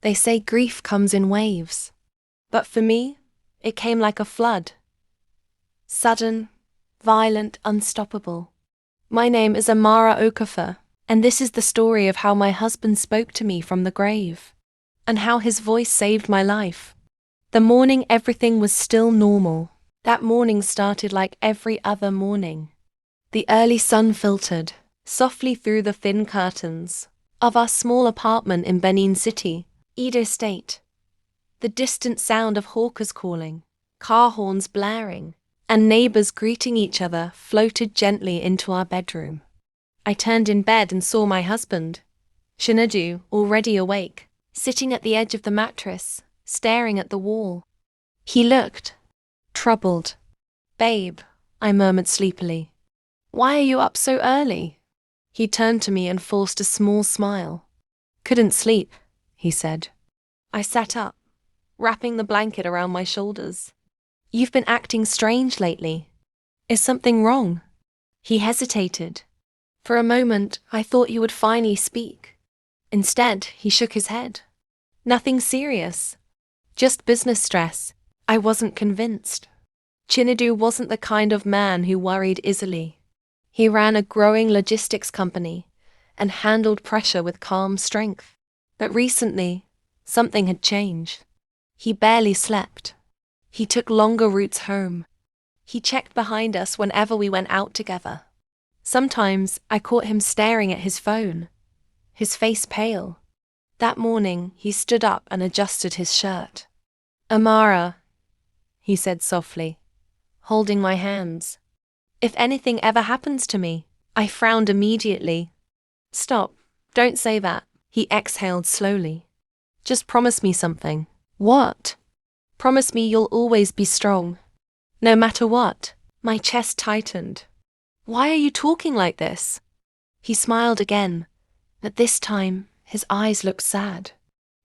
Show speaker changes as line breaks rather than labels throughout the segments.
They say grief comes in waves. But for me, it came like a flood. Sudden, violent, unstoppable. My name is Amara Okafor, and this is the story of how my husband spoke to me from the grave, and how his voice saved my life. The morning everything was still normal. That morning started like every other morning. The early sun filtered softly through the thin curtains of our small apartment in Benin City, Edo State. The distant sound of hawkers calling, car horns blaring, and neighbors greeting each other floated gently into our bedroom. I turned in bed and saw my husband, Chinedu, already awake, sitting at the edge of the mattress, staring at the wall. He looked troubled. "Babe," I murmured sleepily. "Why are you up so early?" He turned to me and forced a small smile. "Couldn't sleep," he said. I sat up, wrapping the blanket around my shoulders. "You've been acting strange lately. Is something wrong?" He hesitated. For a moment, I thought he would finally speak. Instead, he shook his head. "Nothing serious. Just business stress." I wasn't convinced. Chinedu wasn't the kind of man who worried easily. He ran a growing logistics company and handled pressure with calm strength. But recently, something had changed. He barely slept. He took longer routes home. He checked behind us whenever we went out together. Sometimes I caught him staring at his phone, his face pale. That morning, he stood up and adjusted his shirt. "Amara," he said softly, holding my hands. "If anything ever happens to me," I frowned immediately. "Stop, don't say that," he exhaled slowly. "Just promise me something." "What?" "Promise me you'll always be strong. No matter what." My chest tightened. "Why are you talking like this?" He smiled again, but this time his eyes looked sad.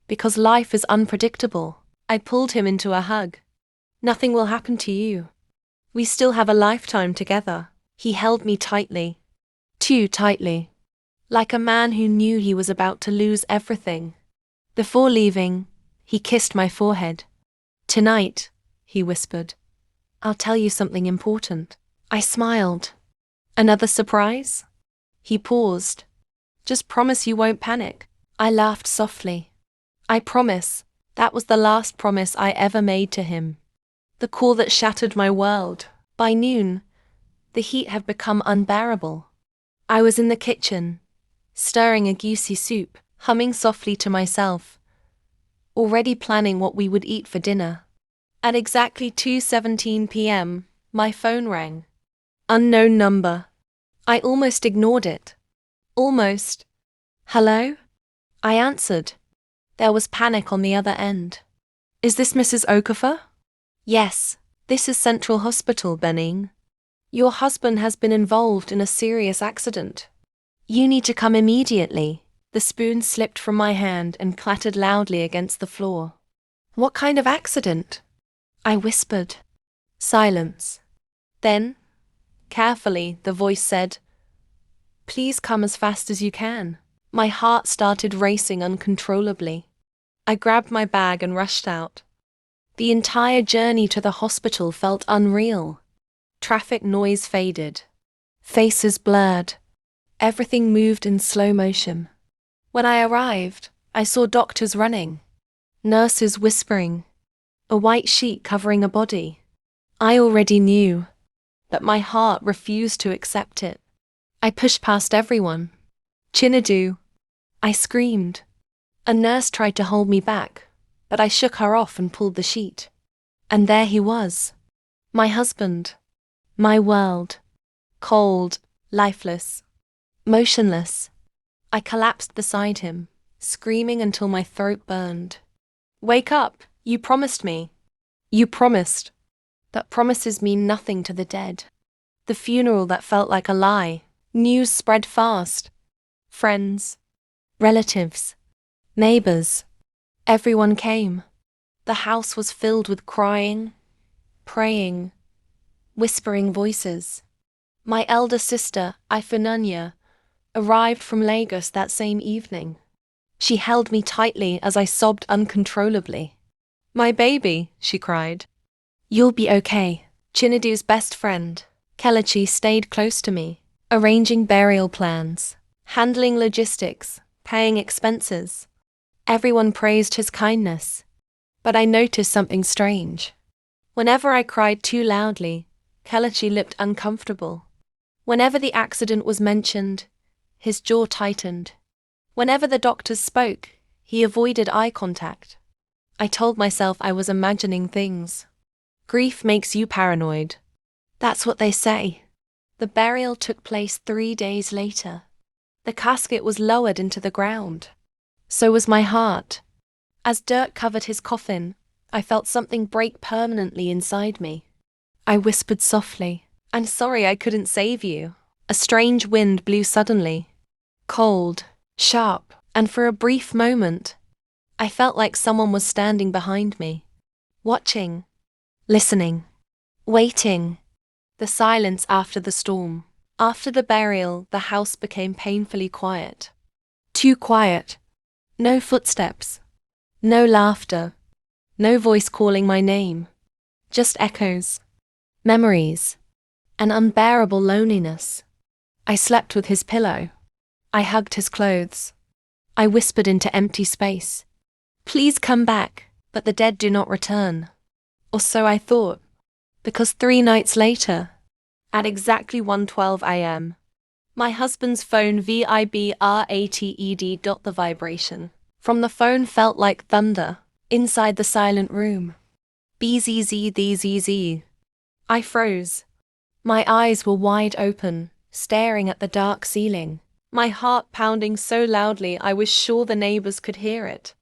"Because life is unpredictable." I pulled him into a hug. "Nothing will happen to you. We still have a lifetime together." He held me tightly. Too tightly. Like a man who knew he was about to lose everything. Before leaving, he kissed my forehead. "Tonight," he whispered, "I'll tell you something important." I smiled. "Another surprise?" He paused. "Just promise you won't panic." I laughed softly. "I promise." That was the last promise I ever made to him. The call that shattered my world. By noon, the heat had become unbearable. I was in the kitchen, stirring a goosey soup, humming softly to myself, already planning what we would eat for dinner. At exactly 2:17 p.m., my phone rang. Unknown number. I almost ignored it. Almost. "Hello?" I answered. There was panic on the other end. "Is this Mrs. Okafor?" "Yes, this is Central Hospital, Benin. Your husband has been involved in a serious accident. You need to come immediately." The spoon slipped from my hand and clattered loudly against the floor. "What kind of accident?" I whispered. Silence. Then, carefully, the voice said, "Please come as fast as you can." My heart started racing uncontrollably. I grabbed my bag and rushed out. The entire journey to the hospital felt unreal. Traffic noise faded. Faces blurred. Everything moved in slow motion. When I arrived, I saw doctors running, nurses whispering, a white sheet covering a body. I already knew, but my heart refused to accept it. I pushed past everyone. "Chinedu!" I screamed. A nurse tried to hold me back, but I shook her off and pulled the sheet. And there he was. My husband. My world. Cold, lifeless, motionless. I collapsed beside him, screaming until my throat burned. "Wake up! You promised me." "You promised." But promises mean nothing to the dead. The funeral that felt like a lie. News spread fast. Friends, relatives, neighbors. Everyone came. The house was filled with crying, praying, whispering voices. My elder sister, Ifenanya, arrived from Lagos that same evening. She held me tightly as I sobbed uncontrollably. "My baby," she cried. "You'll be okay." Chinedu's best friend, Kelechi, stayed close to me, arranging burial plans, handling logistics, paying expenses. Everyone praised his kindness. But I noticed something strange. Whenever I cried too loudly, Kelechi looked uncomfortable. Whenever the accident was mentioned, his jaw tightened. Whenever the doctors spoke, he avoided eye contact. I told myself I was imagining things. Grief makes you paranoid. That's what they say. The burial took place 3 days later. The casket was lowered into the ground. So was my heart. As dirt covered his coffin, I felt something break permanently inside me. I whispered softly, "I'm sorry I couldn't save you." A strange wind blew suddenly. Cold, sharp, and for a brief moment, I felt like someone was standing behind me, watching, listening, waiting. The silence after the storm. After the burial, the house became painfully quiet. Too quiet. No footsteps. No laughter. No voice calling my name. Just echoes. Memories. An unbearable loneliness. I slept with his pillow. I hugged his clothes. I whispered into empty space, "Please come back," but the dead do not return. Or so I thought. Because 3 nights later, at exactly 1:12 a.m., my husband's phone vibrated. The vibration from the phone felt like thunder inside the silent room. Bzzz. I froze. My eyes were wide open, staring at the dark ceiling, my heart pounding so loudly I was sure the neighbors could hear it.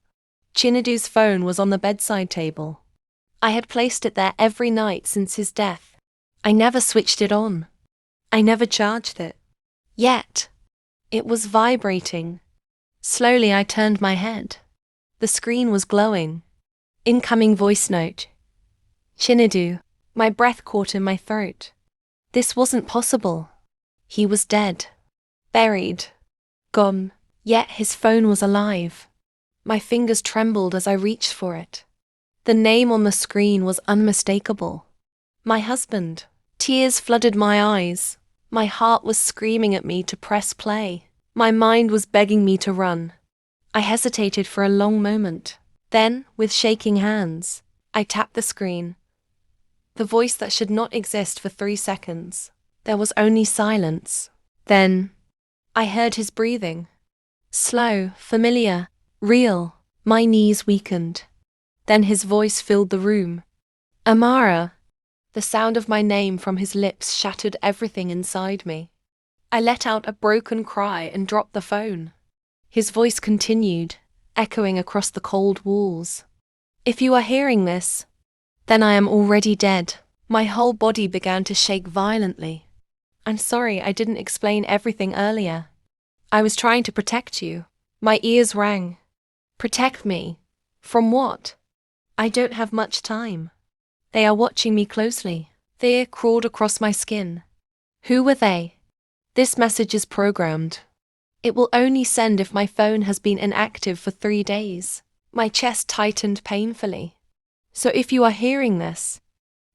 Chinedu's phone was on the bedside table. I had placed it there every night since his death. I never switched it on. I never charged it. Yet, it was vibrating. Slowly I turned my head. The screen was glowing. Incoming voice note. "Chinedu." My breath caught in my throat. This wasn't possible. He was dead. Buried. Gone. Yet his phone was alive. My fingers trembled as I reached for it. The name on the screen was unmistakable. My husband. Tears flooded my eyes. My heart was screaming at me to press play. My mind was begging me to run. I hesitated for a long moment. Then, with shaking hands, I tapped the screen. The voice that should not exist for 3 seconds. There was only silence. Then, I heard his breathing. Slow, familiar, real. My knees weakened. Then his voice filled the room. "Amara." The sound of my name from his lips shattered everything inside me. I let out a broken cry and dropped the phone. His voice continued, echoing across the cold walls. "If you are hearing this, then I am already dead." My whole body began to shake violently. "I'm sorry I didn't explain everything earlier. I was trying to protect you." My ears rang. Protect me? From what? I don't have much time. They are watching me closely. Fear crawled across my skin. Who were they? This message is programmed. It will only send if my phone has been inactive for 3 days. My chest tightened painfully. So if you are hearing this,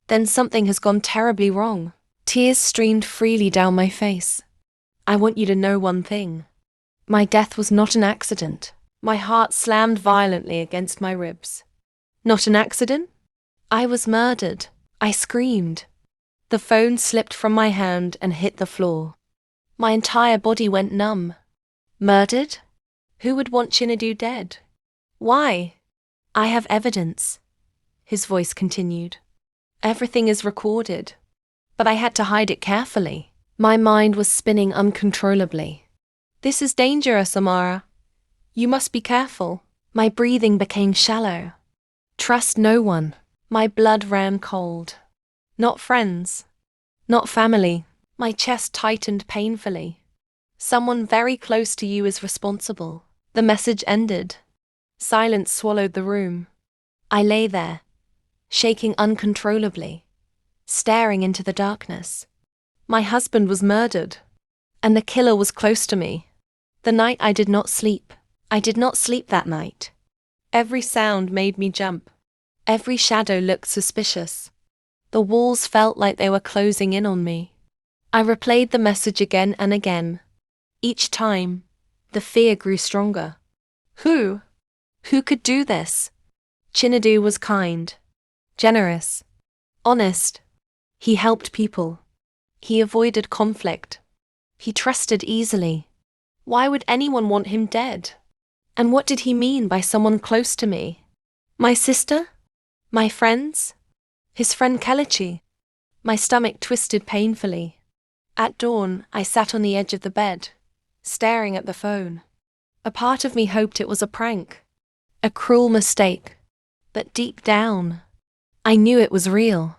then something has gone terribly wrong. Tears streamed freely down my face. I want you to know one thing. My death was not an accident. My heart slammed violently against my ribs. Not an accident? I was murdered. I screamed. The phone slipped from my hand and hit the floor. My entire body went numb. Murdered? Who would want Chinedu dead? Why? I have evidence. His voice continued. Everything is recorded. But I had to hide it carefully. My mind was spinning uncontrollably. This is dangerous, Amara. You must be careful. My breathing became shallow. Trust no one. My blood ran cold. Not friends. Not family. My chest tightened painfully. Someone very close to you is responsible. The message ended. Silence swallowed the room. I lay there, shaking uncontrollably, staring into the darkness. My husband was murdered, and the killer was close to me. The night I did not sleep. I did not sleep that night. Every sound made me jump. Every shadow looked suspicious. The walls felt like they were closing in on me. I replayed the message again and again. Each time, the fear grew stronger. Who? Who could do this? Chinedu was kind, generous, honest. He helped people. He avoided conflict. He trusted easily. Why would anyone want him dead? And what did he mean by someone close to me? My sister? My friends? His friend Kelechi? My stomach twisted painfully. At dawn, I sat on the edge of the bed, staring at the phone. A part of me hoped it was a prank, a cruel mistake. But deep down, I knew it was real.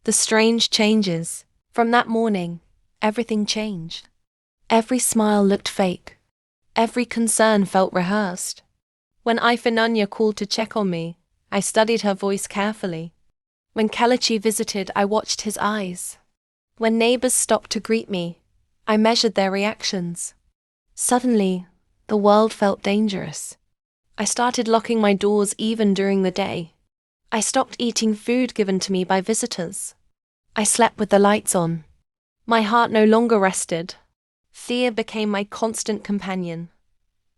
The strange changes. From that morning, everything changed. Every smile looked fake. Every concern felt rehearsed. When Ifeanyi called to check on me, I studied her voice carefully. When Kelechi visited, I watched his eyes. When neighbors stopped to greet me, I measured their reactions. Suddenly, the world felt dangerous. I started locking my doors even during the day. I stopped eating food given to me by visitors. I slept with the lights on. My heart no longer rested. Fear became my constant companion.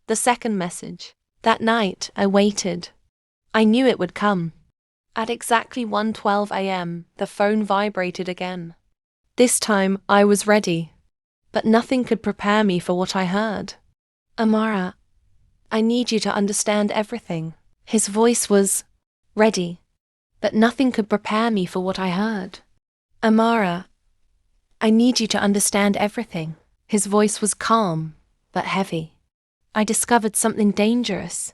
The second message. That night, I waited. I knew it would come. At exactly 1:12 a.m., the phone vibrated again. This time, I was ready. But nothing could prepare me for what I heard. Amara, I need you to understand everything. His voice was ready, but nothing could prepare me for what I heard. Amara, I need you to understand everything. His voice was calm, but heavy. I discovered something dangerous.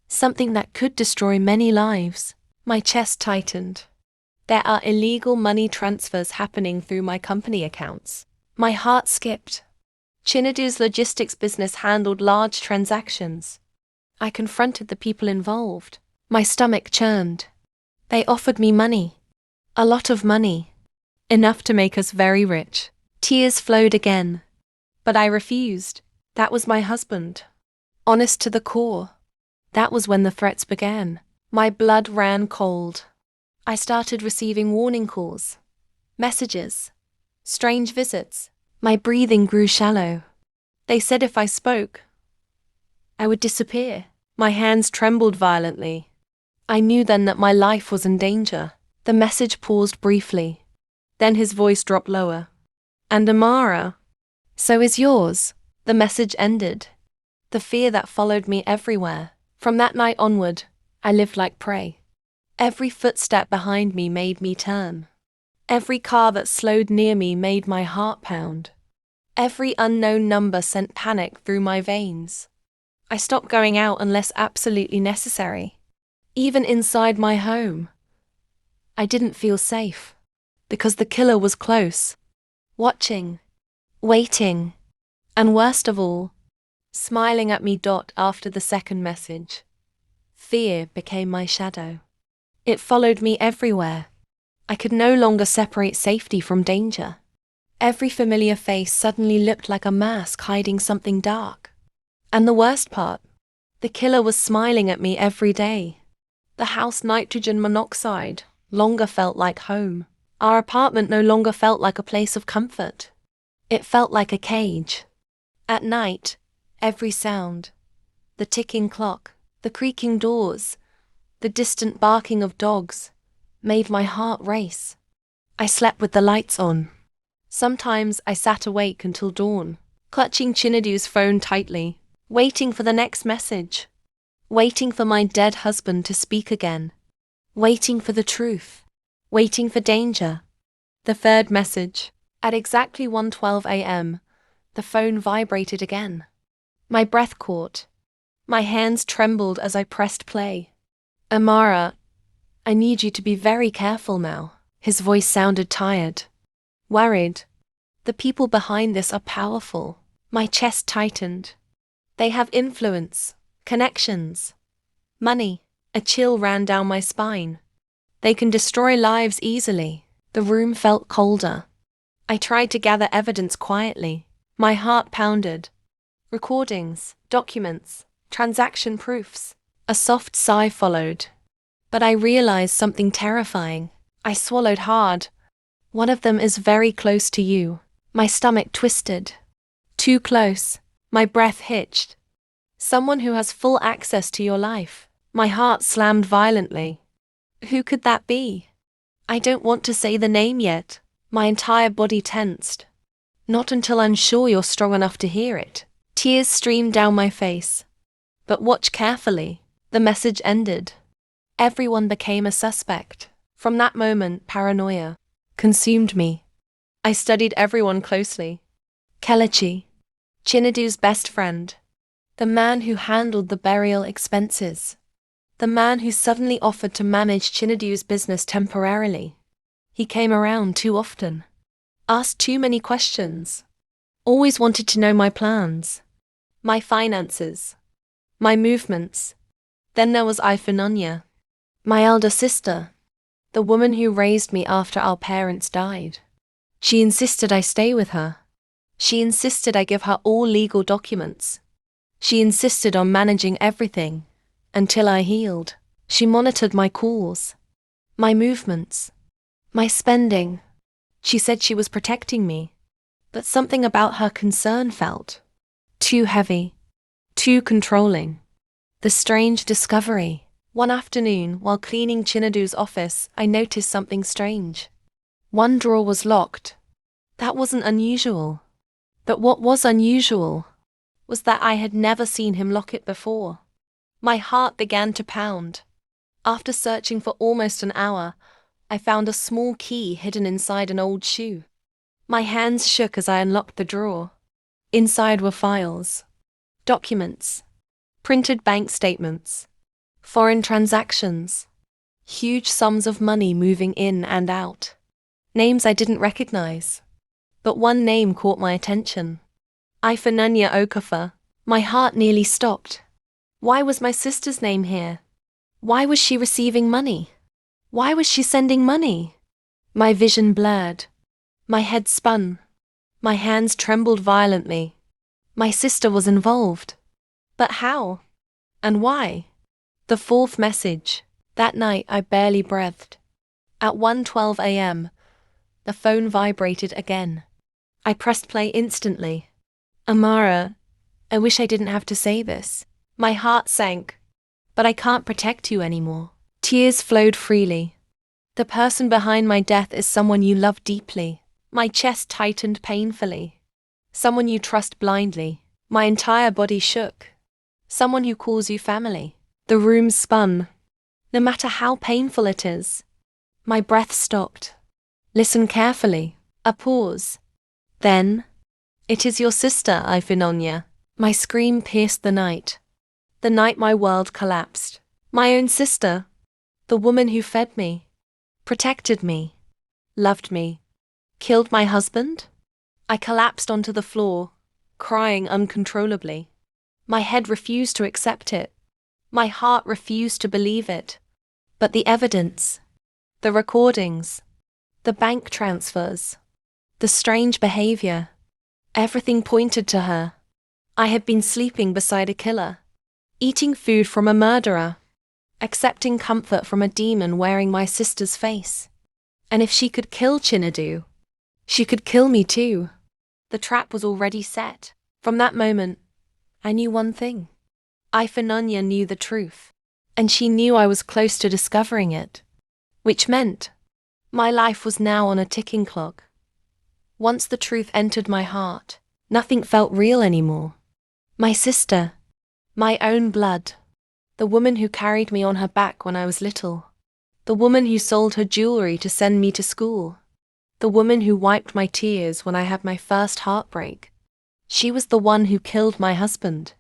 Something that could destroy many lives. My chest tightened. There are illegal money transfers happening through my company accounts. My heart skipped. Chinedu's logistics business handled large transactions. I confronted the people involved. My stomach churned. They offered me money. A lot of money. Enough to make us very rich. Tears flowed again. But I refused. That was my husband. Honest to the core. That was when the threats began. My blood ran cold. I started receiving warning calls, messages, strange visits. My breathing grew shallow. They said if I spoke, I would disappear. My hands trembled violently. I knew then that my life was in danger. The message paused briefly. Then his voice dropped lower. And Amara, so is yours. The message ended. The fear that followed me everywhere. From that night onward, I lived like prey. Every footstep behind me made me turn. Every car that slowed near me made my heart pound. Every unknown number sent panic through my veins. I stopped going out unless absolutely necessary. Even inside my home, I didn't feel safe, because the killer was close, watching, waiting, and worst of all, smiling at me. After the second message, fear became my shadow. It followed me everywhere. I could no longer separate safety from danger. Every familiar face suddenly looked like a mask hiding something dark. And the worst part, the killer was smiling at me every day. The house nitrogen monoxide longer felt like home. Our apartment no longer felt like a place of comfort. It felt like a cage. At night, every sound, the ticking clock, the creaking doors, the distant barking of dogs, made my heart race. I slept with the lights on. Sometimes I sat awake until dawn, clutching Chinedu's phone tightly, waiting for the next message, waiting for my dead husband to speak again, waiting for the truth, waiting for danger. The third message. At exactly 1:12 a.m., the phone vibrated again. My breath caught. My hands trembled as I pressed play. Amara, I need you to be very careful now. His voice sounded tired, worried. The people behind this are powerful. My chest tightened. They have influence, connections, money. A chill ran down my spine. They can destroy lives easily. The room felt colder. I tried to gather evidence quietly. My heart pounded. Recordings, documents, transaction proofs. A soft sigh followed. But I realized something terrifying. I swallowed hard. One of them is very close to you. My stomach twisted. Too close. My breath hitched. Someone who has full access to your life. My heart slammed violently. Who could that be? I don't want to say the name yet. My entire body tensed. Not until I'm sure you're strong enough to hear it. Tears streamed down my face. But watch carefully. The message ended. Everyone became a suspect. From that moment, paranoia consumed me. I studied everyone closely. Kelechi, Chinedu's best friend. The man who handled the burial expenses. The man who suddenly offered to manage Chinedu's business temporarily. He came around too often. Asked too many questions. Always wanted to know my plans. My finances. My movements. Then there was Iphinonya, my elder sister. The woman who raised me after our parents died. She insisted I stay with her. She insisted I give her all legal documents. She insisted on managing everything. Until I healed. She monitored my calls. My movements. My spending. She said she was protecting me. But something about her concern felt too heavy. Too controlling. The strange discovery. One afternoon, while cleaning Chinedu's office, I noticed something strange. One drawer was locked. That wasn't unusual. But what was unusual was that I had never seen him lock it before. My heart began to pound. After searching for almost an hour, I found a small key hidden inside an old shoe. My hands shook as I unlocked the drawer. Inside were files, documents, printed bank statements, foreign transactions, huge sums of money moving in and out. Names I didn't recognize. But one name caught my attention. Iphinonya Okafor. My heart nearly stopped. Why was my sister's name here? Why was she receiving money? Why was she sending money? My vision blurred. My head spun. My hands trembled violently. My sister was involved. But how? And why? The fourth message. That night I barely breathed. At 1:12 a.m., the phone vibrated again. I pressed play instantly. Amara, I wish I didn't have to say this. My heart sank. But I can't protect you anymore. Tears flowed freely. The person behind my death is someone you love deeply. My chest tightened painfully. Someone you trust blindly. My entire body shook. Someone who calls you family. The room spun. No matter how painful it is. My breath stopped. Listen carefully. A pause. Then, it is your sister, Iphinonya. My scream pierced the night. The night my world collapsed. My own sister. The woman who fed me. Protected me. Loved me. Killed my husband? I collapsed onto the floor, crying uncontrollably. My head refused to accept it. My heart refused to believe it. But the evidence, the recordings, the bank transfers, the strange behavior, everything pointed to her. I had been sleeping beside a killer, eating food from a murderer, accepting comfort from a demon wearing my sister's face. And if she could kill Chinedu, she could kill me too. The trap was already set. From that moment, I knew one thing. Iphinonya knew the truth, and she knew I was close to discovering it, which meant my life was now on a ticking clock. Once the truth entered my heart, nothing felt real anymore. My sister, my own blood, the woman who carried me on her back when I was little, the woman who sold her jewelry to send me to school, the woman who wiped my tears when I had my first heartbreak. She was the one who killed my husband.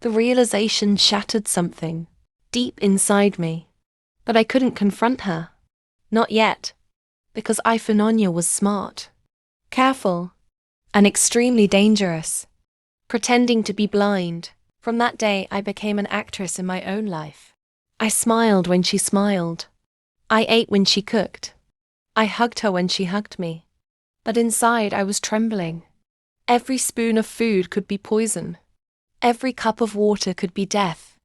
The realization shattered something deep inside me, but I couldn't confront her. Not yet, because Iphinonya was smart, careful, and extremely dangerous, pretending to be blind. From that day, I became an actress in my own life. I smiled when she smiled. I ate when she cooked. I hugged her when she hugged me. But inside, I was trembling. Every spoon of food could be poison. Every cup of water could be death.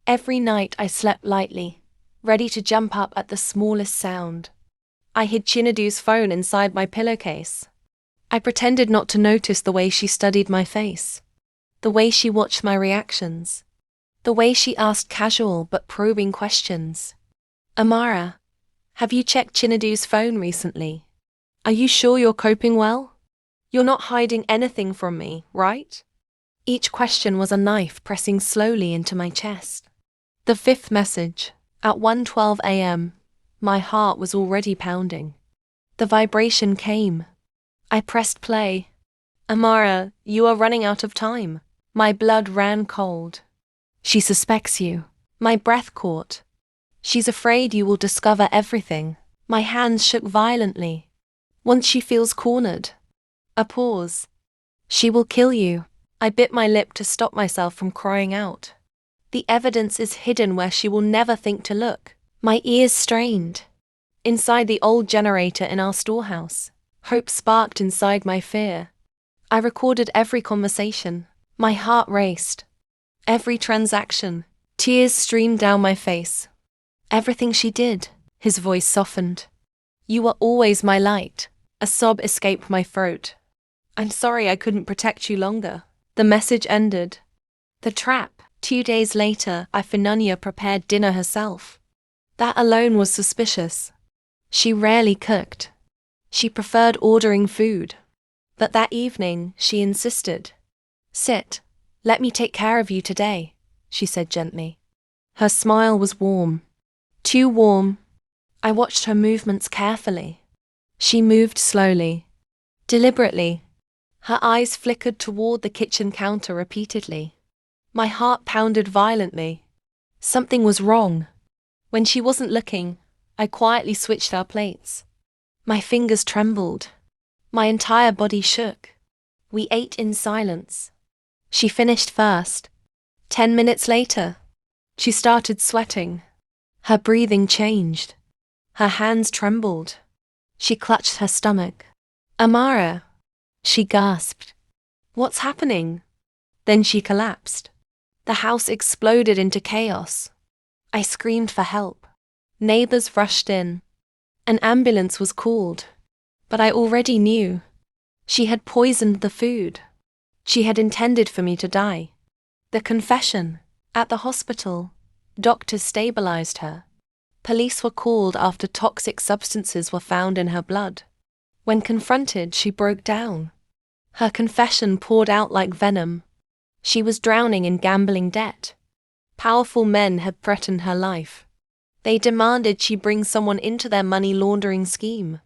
Every night I slept lightly, ready to jump up at the smallest sound. I hid Chinedu's phone inside my pillowcase. I pretended not to notice the way she studied my face, the way she watched my reactions, the way she asked casual but probing questions. Amara, have you checked Chinedu's phone recently? Are you sure you're coping well? You're not hiding anything from me, right? Each question was a knife pressing slowly into my chest. The fifth message, at 1:12 a.m., my heart was already pounding. The vibration came. I pressed play. Amara, you are running out of time. My blood ran cold. She suspects you. My breath caught. She's afraid you will discover everything. My hands shook violently. Once she feels cornered. A pause. She will kill you. I bit my lip to stop myself from crying out. The evidence is hidden where she will never think to look. My ears strained. Inside the old generator in our storehouse, hope sparked inside my fear. I recorded every conversation. My heart raced. Every transaction. Tears streamed down my face. Everything she did. His voice softened. You were always my light. A sob escaped my throat. I'm sorry I couldn't protect you longer. The message ended. The trap. 2 days later, MamaNneka prepared dinner herself. That alone was suspicious. She rarely cooked. She preferred ordering food. But that evening, she insisted. Sit. Let me take care of you today, she said gently. Her smile was warm. Too warm. I watched her movements carefully. She moved slowly, deliberately. Her eyes flickered toward the kitchen counter repeatedly. My heart pounded violently. Something was wrong. When she wasn't looking, I quietly switched our plates. My fingers trembled. My entire body shook. We ate in silence. She finished first. 10 minutes later, she started sweating. Her breathing changed. Her hands trembled. She clutched her stomach. Amara, she gasped. What's happening? Then she collapsed. The house exploded into chaos. I screamed for help. Neighbors rushed in. An ambulance was called. But I already knew. She had poisoned the food. She had intended for me to die. The confession. At the hospital, doctors stabilized her. Police were called after toxic substances were found in her blood. When confronted, she broke down. Her confession poured out like venom. She was drowning in gambling debt. Powerful men had threatened her life. They demanded she bring someone into their money laundering scheme.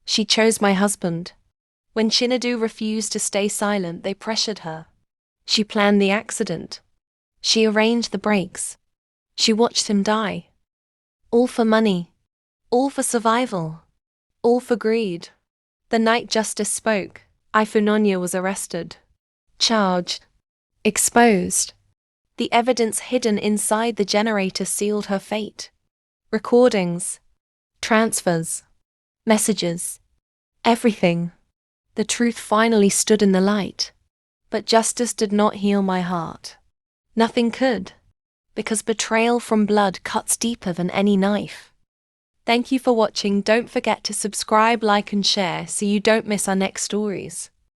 She chose my husband. When Chinedu refused to stay silent, they pressured her. She planned the accident. She arranged the brakes. She watched him die. All for money. All for survival. All for greed. The night justice spoke, MamaNneka was arrested. Charged. Exposed. The evidence hidden inside the generator sealed her fate. Recordings. Transfers. Messages. Everything. The truth finally stood in the light. But justice did not heal my heart. Nothing could. Because betrayal from blood cuts deeper than any knife. Thank you for watching. Don't forget to subscribe, like and share so you don't miss our next stories.